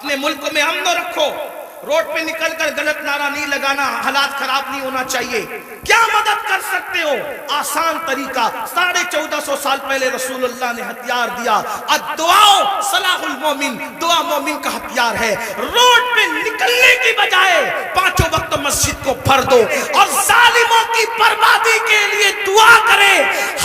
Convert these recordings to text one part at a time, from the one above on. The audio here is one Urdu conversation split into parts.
اپنے ملک میں امن رکھو، روڈ پہ نکل کر غلط نعرہ نہیں لگانا، حالات خراب نہیں ہونا چاہیے۔ کیا مدد کر سکتے ہو؟ آسان طریقہ، 1450 سال پہلے رسول اللہ نے ہتھیار دیا، الدعاء صلاح المومن، دعا مومن کا ہتھیار ہے۔ روڈ پہ نکلنے کی بجائے 5 وقت مسجد کو بھر دو اور ظالموں کی بربادی کے لیے دعا کرے۔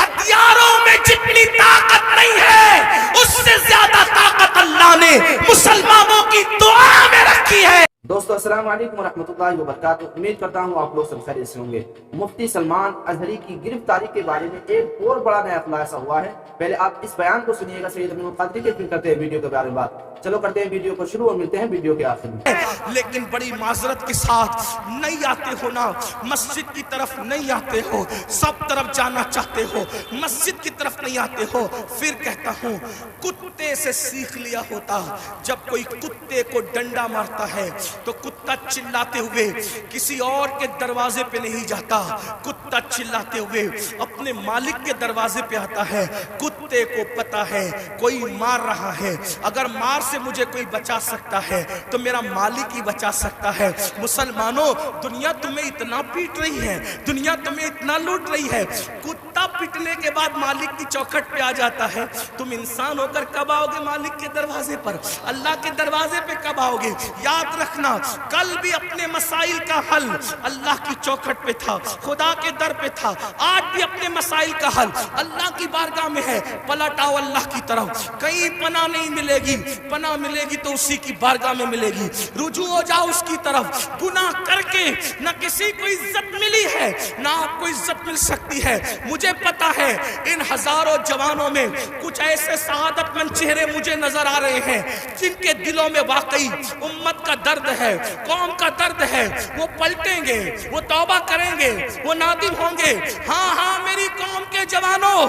ہتھیاروں میں جتنی طاقت نہیں ہے اس سے زیادہ طاقت اللہ نے مسلمانوں کی دعا میں رکھی ہے۔ دوستو السلام علیکم ورحمۃ اللہ وبرکاتہ۔ امید کرتا ہوں آپ لوگ سب خیریت سے ہوں گے۔ مفتی سلمان اظہری کی گرفتاری کے بارے میں ایک اور بڑا نیا خلاصہ ہوا ہے۔ پہلے آپ اس بیان کو سنیے گا سید امین القادری کے، پھر کرتے ہیں ویڈیو کے بارے میں بات۔ چلو کرتے ہیں ویڈیو کو شروع اور ملتے ہیں ویڈیو کے آخر میں۔ لیکن بڑی معذرت کے ساتھ نہیں آتے ہو نا، مسجد کی طرف نہیں آتے ہو، سب طرف جانا چاہتے ہو، مسجد کی طرف نہیں آتے ہو۔ پھر کہتا ہوں کتے سے سیکھ لیا ہوتا، جب کوئی کتے کو ڈنڈا مارتا ہے تو کتا چلاتے ہوئے کسی اور کے دروازے پہ نہیں جاتا، کتا چلاتے ہوئے اپنے مالک کے دروازے پہ آتا ہے۔ کتے کو پتا ہے کوئی مار رہا ہے، اگر مار سے مجھے کوئی بچا سکتا ہے تو میرا مالک ہی بچا سکتا ہے۔ مسلمانوں، دنیا تمہیں اتنا پیٹ رہی ہے، دنیا تمہیں اتنا لوٹ رہی ہے، کتا پیٹنے کے بعد مالک کی چوکھٹ پہ آ جاتا ہے، تم انسان ہو کر کب آؤ گے مالک کے دروازے پر؟ اللہ کے دروازے پہ کب آؤ گے؟ یاد رکھنا، کل بھی اپنے مسائل کا حل اللہ کی چوکھٹ پہ تھا، خدا کے در پہ تھا، آج بھی اپنے مسائل کا حل اللہ کی بارگاہ میں ہے۔ پلٹ آؤ اللہ کی طرف، کہیں پناہ نہیں ملے گی، پناہ ملے گی تو اسی کی بارگاہ میں ملے گی۔ رجوع ہو جاؤ اس کی طرف، گناہ کر کے نہ کسی کو عزت ملی ہے نہ آپ کو عزت مل سکتی ہے۔ مجھے پتا ہے ان ہزاروں جوانوں میں کچھ ایسے سعادت مند چہرے مجھے نظر آ رہے ہیں جن کے دلوں میں واقعی امت کا درد ہے، قوم کا درد ہے۔ وہ پلٹیں گے، وہ توبہ کریں گے، وہ نادم ہوں گے۔ ہاں میری قوم کے جوانوں،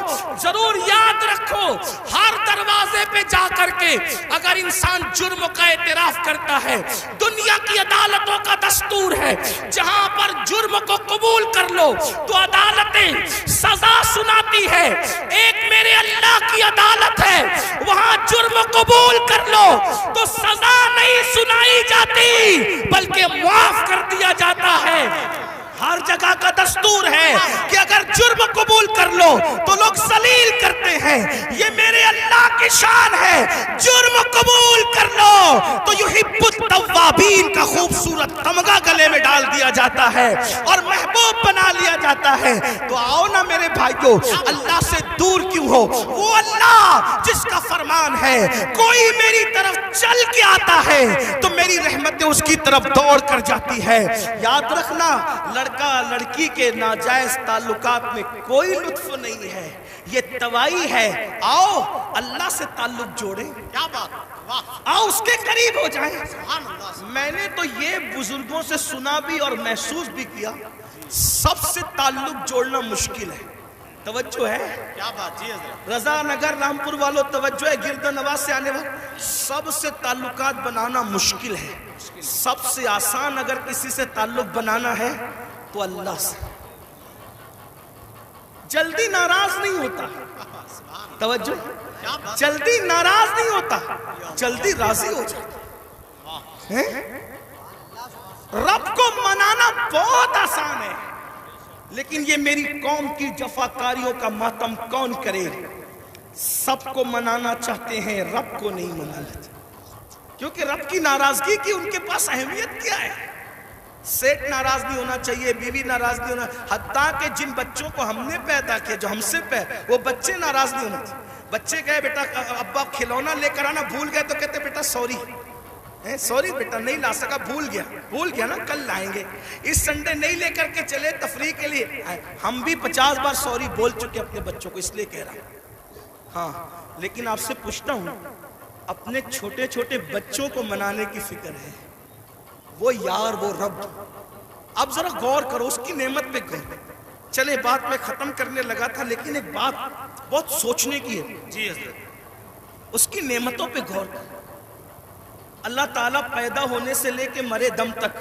ضرور یاد رکھو، ہر دروازے پہ جا کر کے اگر انسان جرم کا اعتراف کرتا ہے، دنیا کی عدالتوں کا دستور ہے جہاں پر جرم کو قبول کر لو تو عدالتیں سزا سناتی ہے۔ ایک میرے اللہ کی عدالت ہے، وہاں جرم قبول کر لو تو سزا نہیں سنائی جاتی بلکہ معاف کر دیا جاتا ہے۔ ہر جگہ کا دستور ہے کہ اگر جرم قبول کر لو تو لوگ ذلیل کرتے ہیں، یہ میرے اللہ کی شان ہے۔ جرم قبول کر لو تو یحب التوابین کا خوبصورت تمغہ گلے میں ڈال دیا جاتا ہے اور محبوب بنا لیا جاتا ہے۔ تو آؤ نا میرے بھائیو، اللہ سے دور کیوں ہو؟ وہ اللہ جس کا فرمان ہے کوئی میری طرف چل کے آتا ہے تو میری رحمتیں اس کی طرف دوڑ کر جاتی ہے۔ یاد رکھنا، لڑکا لڑکی کے ناجائز تعلقات میں کوئی لطف نہیں ہے، یہ توائی ہے۔ آؤ اللہ سے تعلق جوڑیں، کیا بات، آؤ اس کے قریب ہو جائیں۔ میں نے تو یہ بزرگوں سے سنا بھی اور محسوس بھی کیا، سب سے تعلق جوڑنا مشکل ہے۔ توجہ ہے؟ کیا بات جی حضرت؟ رضا نگر رامپور والوں توجہ ہے، گرد نواز سے آنے والے، سب سے تعلقات بنانا مشکل ہے۔ سب سے آسان اگر کسی سے تعلق بنانا ہے تو اللہ سے۔ جلدی ناراض نہیں ہوتا، توجہ، جلدی ناراض نہیں ہوتا، جلدی راضی ہو جاتا۔ رب کو منانا بہت آسان ہے، لیکن یہ میری قوم کی جفاکاریوں کا ماتم کون کرے؟ سب کو منانا چاہتے ہیں، رب کو نہیں منانا چاہتے، کیونکہ رب کی ناراضگی کی ان کے پاس اہمیت کیا ہے؟ سیٹ ناراض نہیں ہونا چاہیے، بیوی ناراض نہیں ہونا، حتیٰ کہ جن بچوں کو ہم نے پیدا کیا، جو ہم سے وہ بچے ناراض نہیں ہونا چاہیے۔ بچے کہے بیٹا ابا کھلونا لے کر آنا، بھول گئے تو کہتے بیٹا سوری، سوری بیٹا نہیں لا سکا، بھول گیا نا، کل لائیں گے۔ اس سنڈے نہیں لے کر کے چلے تفریح کے لیے، ہم بھی 50 بار سوری بول چکے اپنے بچوں کو، اس لیے کہہ رہا ہوں۔ ہاں لیکن آپ سے پوچھتا ہوں، اپنے چھوٹے چھوٹے بچوں کو منانے کی فکر ہے، وہ یار وہ رب، اب ذرا غور کرو اس کی نعمت پہ غور۔ چلے بات میں ختم کرنے لگا تھا، لیکن ایک بات بہت سوچنے کی ہے جی حضرت، اس کی نعمتوں پہ غور کرو۔ اللہ تعالیٰ پیدا ہونے سے لے کے مرے دم تک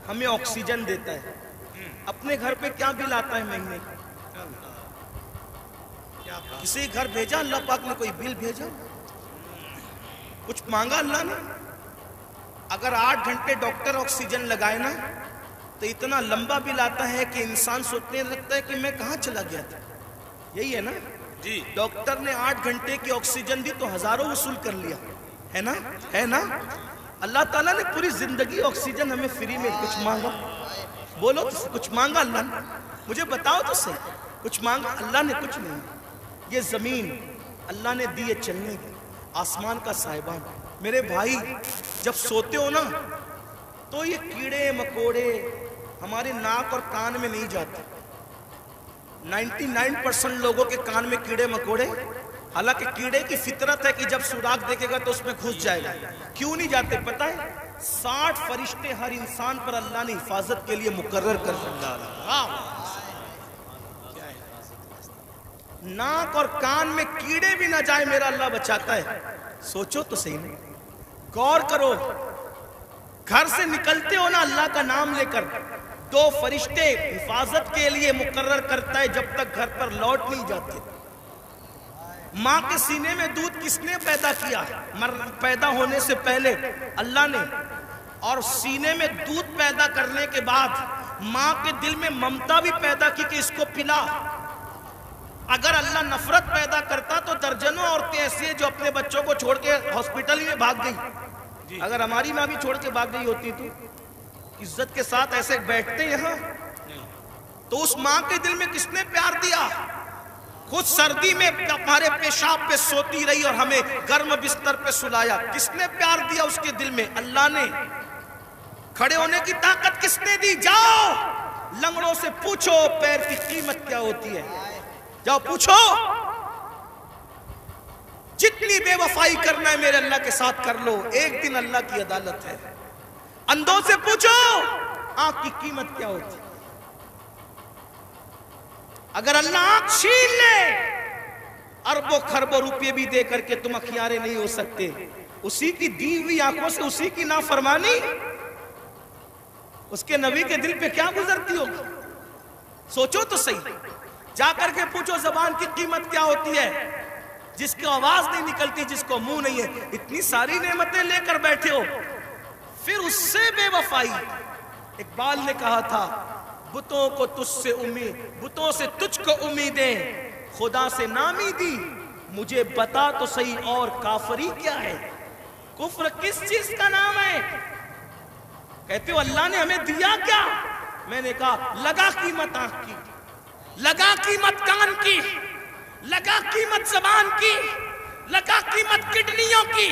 ہمیں آکسیجن دیتا ہے، اپنے گھر پہ کیا بل آتا ہے مہینے کا؟ کسی گھر بھیجا اللہ پاک نے کوئی بل بھیجا؟ کچھ مانگا اللہ نے؟ اگر 8 گھنٹے ڈاکٹر آکسیجن لگائے نا تو اتنا لمبا بل آتا ہے کہ انسان سوچنے لگتا ہے کہ میں کہاں چلا گیا تھا. یہی ہے نا جی. ڈاکٹر نے 8 گھنٹے کی آکسیجن دی تو ہزاروں وصول کر لیا ہے نا, ہے نا. اللہ تعالیٰ نے پوری زندگی آکسیجن ہمیں فری میں. کچھ مانگا؟ بولو کچھ مانگا اللہ نے؟ مجھے بتاؤ تو صحیح, کچھ مانگا اللہ نے؟ کچھ نہیں. یہ زمین اللہ نے دی ہے چلنے کی, آسمان کا صاحبان. میرے بھائی جب سوتے ہو نا تو یہ کیڑے مکوڑے ہمارے ناک اور کان میں نہیں جاتے. 99% لوگوں کے کان میں کیڑے مکوڑے, حالانکہ کیڑے کی فطرت ہے کہ جب سوراخ دیکھے گا تو اس میں گھس جائے گا. کیوں نہیں جاتے پتہ ہے؟ 60 فرشتے ہر انسان پر اللہ نے حفاظت کے لیے مقرر کر رکھا. ناک اور کان میں کیڑے بھی نہ جائے میرا اللہ بچاتا ہے. سوچو تو صحیح نہیں, غور کرو. گھر سے نکلتے ہو نا اللہ کا نام لے کر, 2 فرشتے حفاظت کے لیے مقرر کرتا ہے جب تک گھر پر لوٹ نہیں جاتے. ماں کے سینے میں دودھ کس نے پیدا کیا؟ پیدا ہونے سے پہلے اللہ نے. اور سینے میں دودھ پیدا کرنے کے بعد ماں کے دل میں ممتا بھی پیدا کی کہ اس کو پلا. اگر اللہ نفرت پیدا کرتا تو درجنوں عورتیں ایسی ہیں جو اپنے بچوں کو چھوڑ کے ہاسپٹل میں بھاگ گئی. اگر ہماری ماں بھی چھوڑ کے بھاگ گئی ہوتی تو عزت کے ساتھ ایسے بیٹھتے یہاں. تو اس ماں کے دل میں کس نے پیار دیا؟ خود سردی میں ہمارے پیشاب پہ سوتی رہی اور ہمیں گرم بستر پہ سلایا. کس نے پیار دیا اس کے دل میں؟ اللہ نے. کھڑے ہونے کی طاقت کس نے دی؟ جاؤ لنگڑوں سے پوچھو پیر کی قیمت کیا ہوتی ہے. جاؤ پوچھو. جتنی بے وفائی کرنا ہے میرے اللہ کے ساتھ کر لو, ایک دن اللہ کی عدالت ہے. اندھوں سے پوچھو آنکھ کی قیمت کیا ہوتی ہے. اگر اللہ آنکھ چھین لے اربوں خربوں روپے بھی دے کر کے تم اخیارے نہیں ہو سکتے. اسی کی دی ہوئی آنکھوں سے اسی کی نافرمانی, اس کے نبی کے دل پہ کیا گزرتی ہوگی؟ سوچو تو صحیح. جا کر کے پوچھو زبان کی قیمت کیا ہوتی ہے, جس کو آواز نہیں نکلتی, جس کو منہ نہیں ہے. اتنی ساری نعمتیں لے کر بیٹھے ہو, پھر اس سے بے وفائی. اقبال نے کہا تھا بتوں کو تجھ سے امید, بتوں سے تجھ کو امیدیں, خدا سے نامی دی. مجھے بتا تو صحیح اور کافری کیا ہے؟ کفر کس چیز کا نام ہے؟ کہتے ہو اللہ نے ہمیں دیا کیا؟ میں نے کہا لگا قیمت آنکھ کی, لگا قیمت کان کی, لگا قیمت زبان کی, لگا قیمت کڈنیوں کی,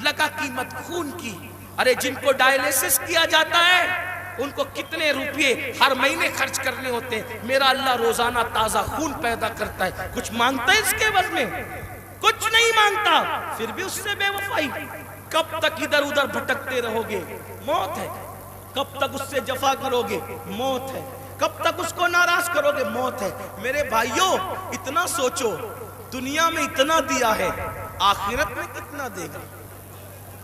لگا قیمت خون کی. ارے جن کو ڈائلیسس کیا جاتا ہے ان کو کتنے روپے ہر مہینے خرچ کرنے ہوتے ہیں. میرا اللہ روزانہ تازہ خون پیدا کرتا ہے. کچھ مانگتا ہے اس کے عوض میں؟ کچھ نہیں مانگتا. پھر بھی اس سے بے وفائی. کب تک ادھر ادھر بھٹکتے رہو گے؟ موت ہے. کب تک اس سے جفا کرو گے؟ موت ہے. کب تک اس کو ناراض کرو گے؟ موت ہے. میرے بھائیوں اتنا سوچو, دنیا میں اتنا دیا ہے, آخرت میں کتنا دے گا؟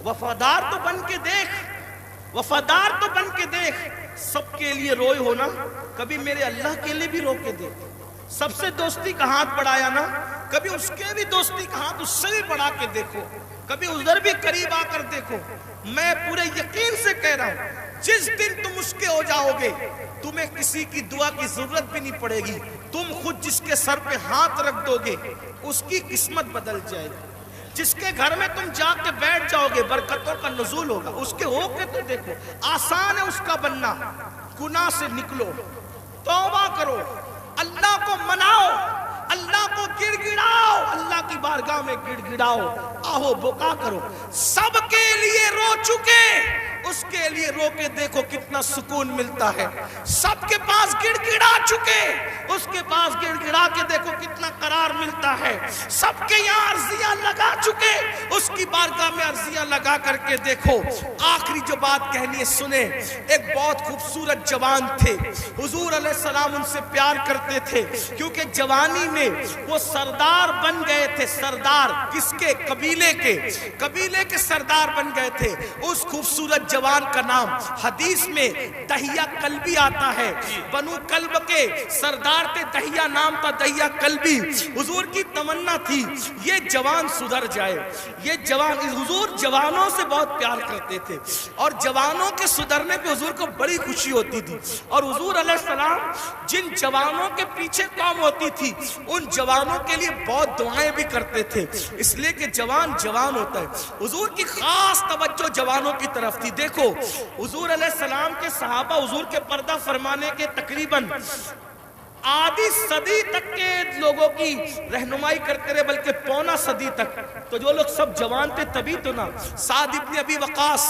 وفادار تو بن کے دیکھ, وفادار تو بن کے دیکھ. سب کے لیے روئے ہونا, کبھی میرے اللہ کے لیے بھی رو کے دیکھ. سب سے دوستی کا ہاتھ بڑھایا نا, کبھی اس کے بھی دوستی کا ہاتھ اس سے بھی بڑھا کے دیکھو. کبھی ادھر بھی قریب آ کر دیکھو. میں پورے یقین سے کہہ رہا ہوں جس دن تم اس کے ہو جاؤ گے تمہیں کسی کی دعا کی ضرورت بھی نہیں پڑے گی. تم خود جس کے سر پہ ہاتھ رکھ دو گے اس کی قسمت بدل جائے گی. جس کے گھر میں تم جا کے بیٹھ جاؤ گے برکتوں کا نزول ہوگا. اس کے ہو کے تو دیکھو, آسان ہے اس کا بننا. گناہ سے نکلو, توبہ کرو, اللہ کو مناؤ, اللہ کو گڑ گڑاؤ, اللہ کی بارگاہ میں گڑ گڑاؤ, آہو بکا کرو. سب کے لیے رو چکے, اس کے لیے رو کے دیکھو کتنا سکون ملتا ہے. سب کے پاس گڑ گڑا چکے, اس کے پاس گڑ گڑا کے دیکھو کتنا قرار ملتا ہے. سب کے یہاں عرضیاں لگا چکے, اس کی بارگاہ میں عرضیاں لگا کر کے دیکھو. آخری جو بات کہنی ہے سنیں. ایک بہت خوبصورت جوان تھے, حضور علیہ السلام ان سے پیار کرتے تھے کیونکہ جوانی میں وہ سردار بن گئے تھے. سردار کس کے؟ قبیلے کے, قبیلے کے سردار بن گئے تھے. اس خوبصورت جوان کا نام حدیث میں دہیہ کلبی آتا ہے. بنو کلب کے سردار تھے, دہیہ نام تھا, دہیہ کلبی. حضور کی تمنا تھی یہ جوان سدھر جائے, یہ جوان. حضور جوانوں سے بہت پیار کرتے تھے اور جوانوں کے سدھرنے پہ حضور کو بڑی خوشی ہوتی تھی. اور حضور علیہ السلام جن جوانوں کے پیچھے قوم ہوتی تھی ان جوانوں کے لیے بہت دعائیں بھی کرتے تھے, اس لیے کہ جوان جوان ہوتا ہے. حضور کی خاص توجہ جوانوں کی طرف تھی. دیکھو حضور علیہ السلام کے صحابہ حضور کے پردہ فرمانے کے تقریباً آدھی صدی تک کے لوگوں کی رہنمائی کرتے رہے, بلکہ پونا صدی تک. تو جو لوگ سب جوان تھے تبھی تو نا سعد ابن ابی وقاص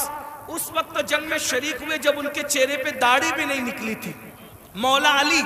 اس وقت جنگ میں شریک ہوئے جب ان کے چہرے پہ داڑھی بھی نہیں نکلی تھی. مولا علی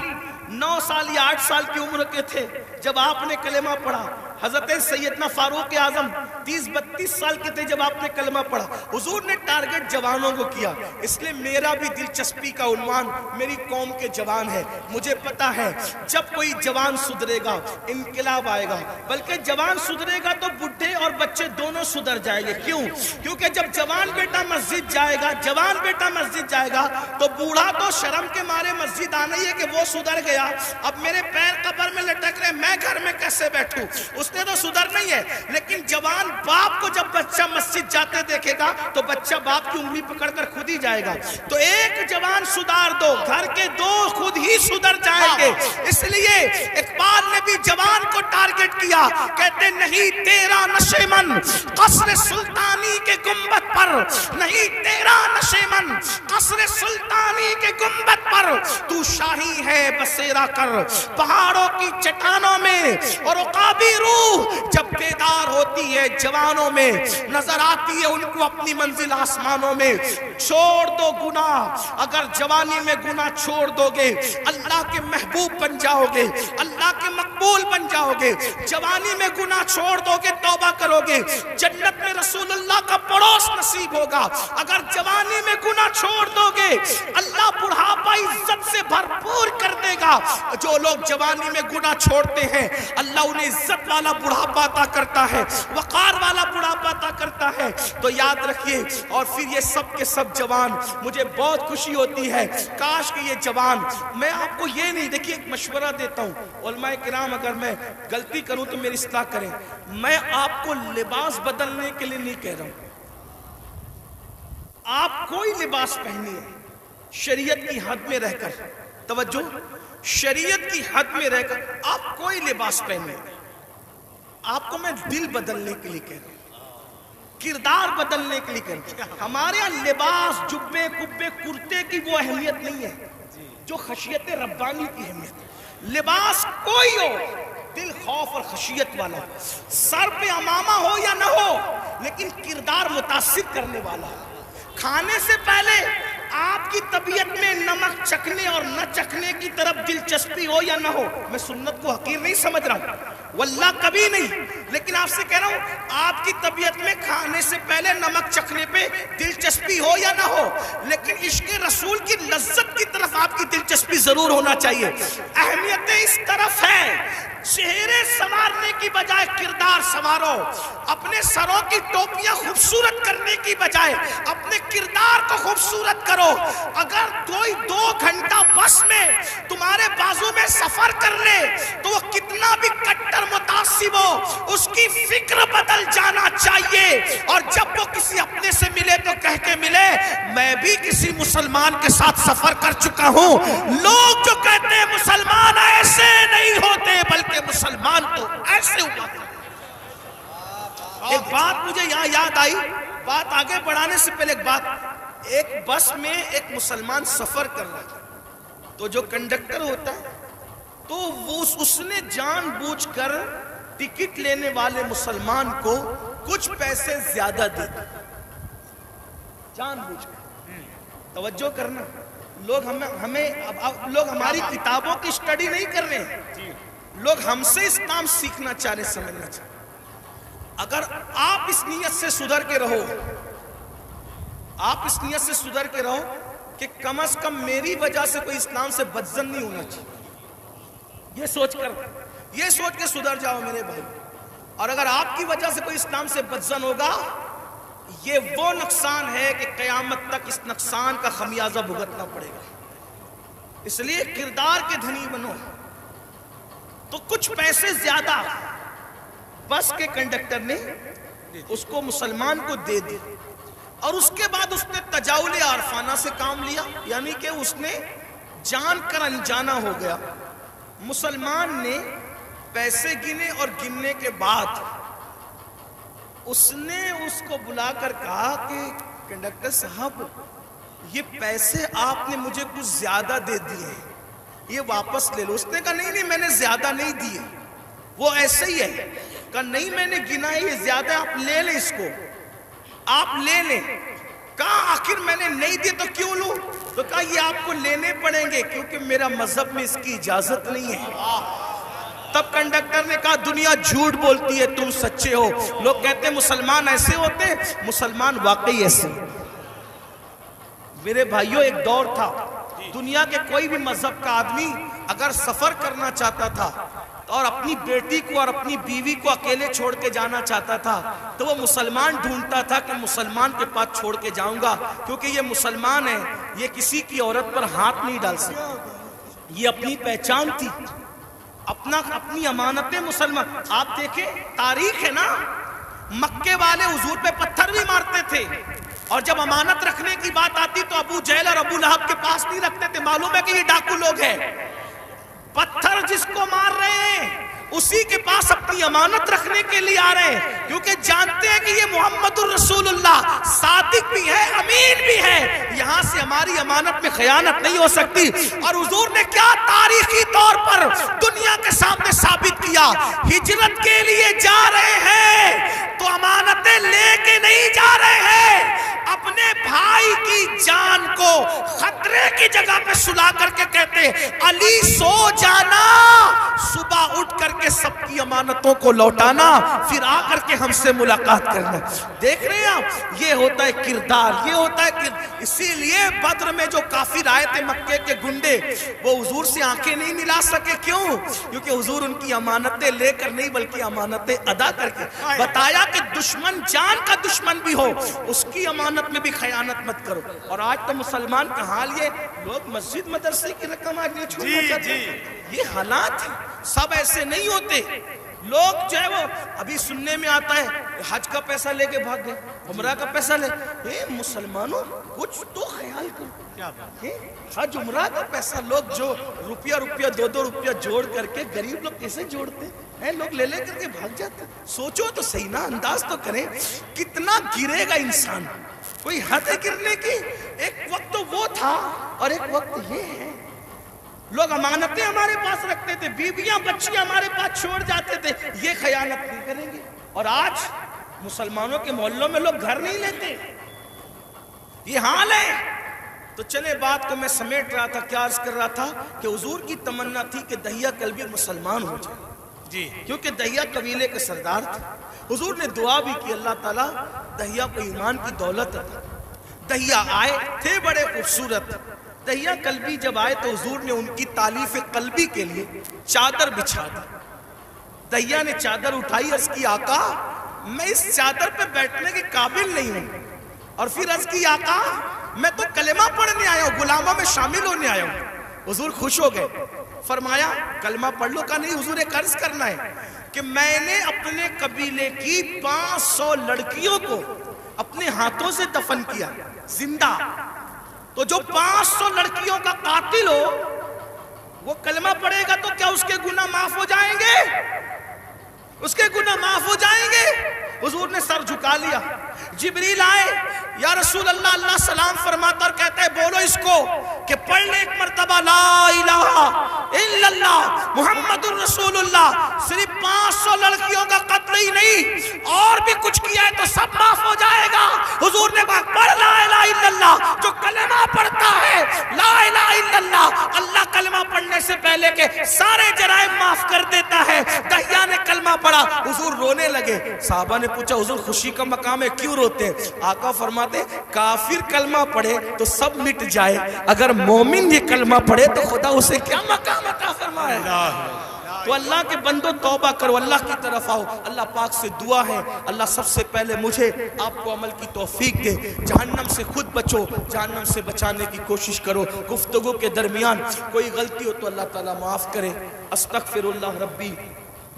9 سال یا 8 سال کی عمر کے تھے جب آپ نے کلمہ پڑھا. حضرت سیدنا فاروق اعظم 30-32 سال کے تھے جب آپ نے کلمہ پڑھا. حضور نے ٹارگٹ جوانوں کو کیا, اس لیے میرا بھی دلچسپی کا عنوان میری قوم کے جوان ہے. مجھے پتا ہے جب کوئی جوان سدھرے گا انقلاب آئے گا, بلکہ جوان سدھرے گا تو بڈھے اور بچے دونوں سدھر جائیں گے. کیوں؟ کیونکہ جب جوان بیٹا مسجد جائے گا, جوان بیٹا مسجد جائے گا تو بوڑھا تو شرم کے مارے مسجد آنا ہی ہے کہ وہ سدھر گیا, اب میرے پیر قبر میں لٹک رہے, میں گھر میں کیسے بیٹھوں. اس نے تو سدھر نہیں ہے. لیکن جوان باپ کو جب بچہ مسجد جاتے دیکھے گا تو بچہ باپ کی انگلی پکڑ کر خود ہی جائے گا. تو ایک جوان سدھار دو, گھر کے 2 خود ہی سدھر جائیں گے. اس لیے اقبال نے بھی جوان کو ٹارگٹ کیا, کہتے نہیں تیرا نشیمن قصر سلطانی کے گنبد پر, نہیں تیرا نشیمن قصر سلطانی کے گنبد پر, تو شاہی ہے بسیرا کر پہاڑوں کی چٹانوں میں. اور عقابی روح جب بیدار ہوتی ہے جوانوں میں, نظر آتی ہے ان کو اپنی منزل آسمانوں میں. چھوڑ دو گناہ, اگر جوانی میں گناہ چھوڑ دو گے اللہ کے محبوب بن جاؤ گے, اللہ کے مقبول بن جاؤ گے. جوانی میں گناہ چھوڑ دو گے, توبہ کرو گے, جنت میں رسول اللہ کا پڑوس نصیب ہوگا. اگر جوانی میں گناہ چھوڑ دو گے اللہ بڑھاپا عزت سے بھرپور کر دے گا. جو لوگ جوانی میں گناہ چھوڑتے ہیں اللہ انہیں عزت والا بڑھاپا عطا کرتا ہے, وقار والا بڑھاپا عطا کرتا ہے. تو یاد رکھیے. اور پھر یہ سب کے سب جوان, مجھے بہت خوشی ہوتی ہے کاش کہ یہ جوان, میں آپ کو یہ نہیں, دیکھیے ایک مشورہ دیتا ہوں علماء کرام, اگر میں غلطی کروں تو میری اصلاح کریں. میں آپ کو لباس بدلنے کے لیے نہیں کہہ رہا ہوں, آپ کوئی لباس پہنیے شریعت کی حد میں رہ کر. توجہ, شریعت کی حد میں رہ کر آپ کوئی لباس پہنیے. آپ کو میں دل بدلنے کے لیے کہہ رہا ہوں, کردار بدلنے کے لیے کہہ رہا ہوں. ہمارے یہاں لباس جبے کبے کرتے کی وہ اہمیت نہیں ہے جو خشیت ربانی کی اہمیت ہے. لباس کوئی ہو, دل خوف اور خشیت والا, سر پہ امامہ ہو یا نہ ہو, لیکن کردار متاثر کرنے والا. کھانے سے پہلے آپ کی طبیعت میں نمک چکھنے اور نہ چکھنے کی طرف دلچسپی ہو یا نہ ہو. میں سنت کو حقیر نہیں سمجھ رہا ہوں, واللہ کبھی نہیں, لیکن آپ سے کہہ رہا ہوں آپ کی طبیعت میں کھانے سے پہلے نمک چکھنے پہ دلچسپی ہو یا نہ ہو, لیکن عشق رسول کی لذت کی طرف آپ کی دلچسپی ضرور ہونا چاہیے. اہمیت اس طرف ہے, چہرے سنوارنے کی بجائے کردار سنوارو. اپنے سروں کی ٹوپیاں خوبصورت کرنے کی بجائے اپنے کردار کو خوبصورت کرو. اگر کوئی 2 گھنٹہ بس میں تمہارے بازو میں سفر کر لے تو وہ کتنا بھی کٹر متعصب ہو, اس کی فکر بدل جانا چاہیے. اور جب وہ کسی اپنے سے ملے تو کہہ کے ملے میں بھی کسی مسلمان کے ساتھ سفر کر چکا ہوں. لوگ جو کہتے ہیں مسلمان ایسے نہیں ہوتے بلکہ مسلمان تو ایسے ہوا. ایک بات مجھے یہاں یاد آئی, بات آگے بڑھانے سے پہلے ایک بات. ایک بس میں ایک مسلمان سفر کر رہا تھا, تو جو کنڈکٹر ہوتا ہے تو وہ اس نے جان بوجھ کر ٹکٹ لینے والے مسلمان کو کچھ پیسے زیادہ دے دی, جان بوجھ کر. توجہ کرنا, لوگ لوگ ہماری کتابوں کی اسٹڈی نہیں کر رہے ہیں, لوگ ہم سے اسلام سیکھنا چاہ رہے, سمجھنا چاہ رہے. اگر آپ اس نیت سے سدھر کے رہو, آپ اس نیت سے سدھر کے رہو کہ کم از کم میری وجہ سے کوئی اسلام سے بدظن نہیں ہونا چاہیے, یہ سوچ کے سدھر جاؤ میرے بھائی. اور اگر آپ کی وجہ سے کوئی اسلام سے بدظن ہوگا یہ وہ نقصان ہے کہ قیامت تک اس نقصان کا خمیازہ بھگتنا پڑے گا. اس لیے کردار کے دھنی بنو. تو کچھ پیسے زیادہ بس کے کنڈکٹر نے اس کو مسلمان کو دے دی اور اس کے بعد اس نے تجاول عارفانہ سے کام لیا, یعنی کہ اس نے جان کر انجانا ہو گیا. مسلمان نے پیسے گنے اور گننے کے بعد اس نے اس کو بلا کر کہا کہ کنڈکٹر صاحب یہ پیسے آپ نے مجھے کچھ زیادہ دے دیے, یہ واپس لے لو. اس نے کہا نہیں میں نے زیادہ نہیں دیے, وہ ایسے ہی ہے. کہا نہیں میں نے گنا ہے یہ زیادہ, آپ لے لیں اس کو, آپ لے لیں. کہا آخر میں نے نہیں دیے تو کیوں لوں؟ تو کہا یہ آپ کو لینے پڑیں گے کیونکہ میرا مذہب میں اس کی اجازت نہیں ہے. تب کنڈکٹر نے کہا دنیا جھوٹ بولتی ہے, تم سچے ہو. لوگ کہتے ہیں مسلمان ایسے ہوتے ہیں, مسلمان واقعی ایسے. میرے بھائیوں ایک دور تھا دنیا کے کوئی بھی مذہب کا آدمی اگر سفر کرنا چاہتا تھا اور اپنی بیٹی کو اور اپنی بیوی کو اکیلے چھوڑ کے جانا چاہتا تھا تو وہ مسلمان ڈھونڈتا تھا کہ مسلمان کے پاس چھوڑ کے جاؤں گا کیونکہ یہ مسلمان ہے, یہ کسی کی عورت پر ہاتھ نہیں ڈال سکتا. یہ اپنی پہچان تھی, اپنی امانتیں مسلمان. آپ دیکھیں تاریخ ہے نا, مکے والے حضور پہ پتھر بھی مارتے تھے اور جب امانت رکھنے کی بات آتی تو ابو جہل اور ابو لہب کے پاس نہیں رکھتے تھے. معلوم ہے کہ یہ ڈاکو لوگ ہیں. پتھر جس کو مار رہے ہیں اسی کے پاس اپنی امانت رکھنے کے لیے آ رہے ہیں کیونکہ جانتے ہیں کہ یہ محمد الرسول اللہ صادق بھی ہے, امین بھی ہے, یہاں سے ہماری امانت میں خیانت نہیں ہو سکتی. اور حضور نے کیا تاریخی طور پر دنیا کے سامنے ثابت کیا, ہجرت کے لیے جا رہے ہیں تو امانتیں لے کے نہیں جا رہے ہیں, اپنے بھائی کی جان کو خطرے کی جگہ پہ سلا کر کے کہتے علی سو جانا, صبح اٹھ کر کے سب کی امانتوں کو لوٹانا, پھر آ کر کے ہم سے ملاقات کرنا. دیکھ رہے ہیں آپ, یہ ہوتا ہے کردار, یہ ہوتا ہے اسی لیے بدر میں جو کافر آئے تھے مکے کے گنڈے, وہ حضور سے آنکھیں نہیں ملا سکے. کیوں؟ کیونکہ حضور ان کی امانتیں لے کر نہیں بلکہ امانتیں ادا کر کے بتایا کہ دشمن جان کا دشمن بھی ہو اس کی امانت میں بھی خیانت مت کرو. اور آج تو مسلمان کا حال یہ, لوگ مسجد مدرسے کی رقم آج نہیں چھوڑنا چاہتے. یہ حالات سب ایسے نہیں ہوتے. لوگ جو ہے وہ ابھی سننے میں آتا ہے حج کا پیسہ لے کے بھاگ گئے, عمرہ کا پیسہ لے. مسلمانوں کچھ تو خیال کرو, حج عمرہ کا پیسہ لوگ جو روپیہ 2 روپیہ جوڑ کر کے, غریب لوگ کیسے جوڑتے ہیں, لوگ لے کر کے بھاگ جاتے. سوچو تو صحیح نا, انداز تو کریں کتنا گرے گا انسان. کوئی حد ہے گرنے کی. ایک وقت تو وہ تھا اور ایک وقت یہ ہے. لوگ امانتیں ہمارے پاس رکھتے تھے, بیویاں بچیاں ہمارے پاس چھوڑ جاتے تھے, یہ خیانت نہیں کریں گے. اور آج مسلمانوں کے محلوں میں لوگ گھر نہیں لیتے, یہ حال ہے. تو چلے بات کو میں سمیٹ رہا تھا, کیا عرض کر رہا تھا کہ حضور کی تمنا تھی کہ دہیہ کلبی مسلمان ہو جائے جی, کیونکہ دہیہ قبیلے کے سردار تھے. حضور نے دعا بھی کی اللہ تعالیٰ دہیہ کو ایمان کی دولت عطا. دہیہ آئے تھے بڑے خوبصورت. دہیہ قلبی جب آئے تو حضور نے ان کی تالیف قلبی کے لیے چادر بچھا دی. دہیہ نے چادر اٹھائی, عرض کی آقا میں اس چادر پہ بیٹھنے کے قابل نہیں ہوں. اور پھر عرض کی آقا میں تو کلمہ پڑھنے آیا ہوں, غلاموں میں شامل ہونے آیا ہوں. حضور خوش ہو گئے, فرمایا کلمہ پڑھ لو. کا نہیں حضور ایک عرض کرنا ہے کہ میں نے اپنے قبیلے کی 500 لڑکیوں کو اپنے ہاتھوں سے دفن کیا زندہ. تو جو 500 لڑکیوں کا قاتل ہو وہ کلمہ پڑھے گا تو کیا اس کے گناہ معاف ہو جائیں گے؟ اس کے گناہ معاف ہو جائیں گے. حضور نے سر جھکا لیا. جبریل آئے, یا رسول اللہ, اللہ سلام فرماتا اور کہتا ہے بولو اس کو کہ پڑھ لے ایک مرتبہ لا الہ الا اللہ محمد الرسول اللہ. صرف 500 لڑکیوں کا قتل ہی نہیں اور بھی کچھ کیا ہے تو سب معاف ہو جائے گا. حضور نے کہا پڑھ لا الہ الا اللہ. جو کلمہ پڑھتا ہے لا الہ الا اللہ, اللہ کلمہ پڑھنے سے پہلے کے سارے جرائم معاف کر دیتا ہے. دہیہ نے کلمہ پڑھا, حضور رونے لگے. صحابہ نے پوچھا حضور خوشی کا مقام ہے کیوں روتے ہیں؟ آقا فرماتے کافر کلمہ پڑھے تو سب مٹ جائے, اگر مومن یہ کلمہ پڑھے تو خدا اسے کیا مقام عطا فرمائے. تو اللہ کے بندو توبہ کرو, اللہ کی طرف آؤ. اللہ پاک سے دعا ہے اللہ سب سے پہلے مجھے آپ کو عمل کی توفیق دے. جہنم سے خود بچو, جہنم سے بچانے کی کوشش کرو. گفتگو کے درمیان کوئی غلطی ہو تو اللہ تعالیٰ معاف کرے. استغفر اللہ ربی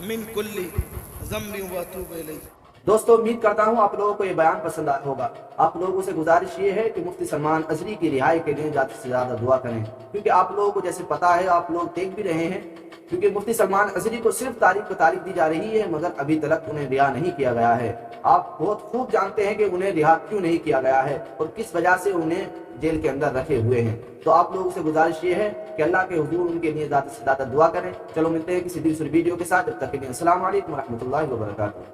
من کل ذنب واتوب الیہ. دوستو امید کرتا ہوں آپ لوگوں کو یہ بیان پسند آیا ہوگا. آپ لوگوں سے گزارش یہ ہے کہ مفتی سلمان ازہری کی رہائی کے لیے زیادہ سے زیادہ دعا کریں, کیونکہ آپ لوگوں کو جیسے پتا ہے, آپ لوگ دیکھ بھی رہے ہیں, کیونکہ مفتی سلمان ازہری کو صرف تاریخ پہ تاریخ دی جا رہی ہے مگر ابھی تک انہیں رہا نہیں کیا گیا ہے. آپ بہت خوب جانتے ہیں کہ انہیں رہا کیوں نہیں کیا گیا ہے اور کس وجہ سے انہیں جیل کے اندر رکھے ہوئے ہیں. تو آپ لوگوں سے گزارش یہ ہے کہ اللہ کے حضور ان کے لیے زیادہ سے زیادہ دعا کریں. چلو ملتے ہیں کسی دوسری ویڈیو کے ساتھ, جب تک کے لیے السلام علیکم ورحمۃ اللہ وبرکاتہ.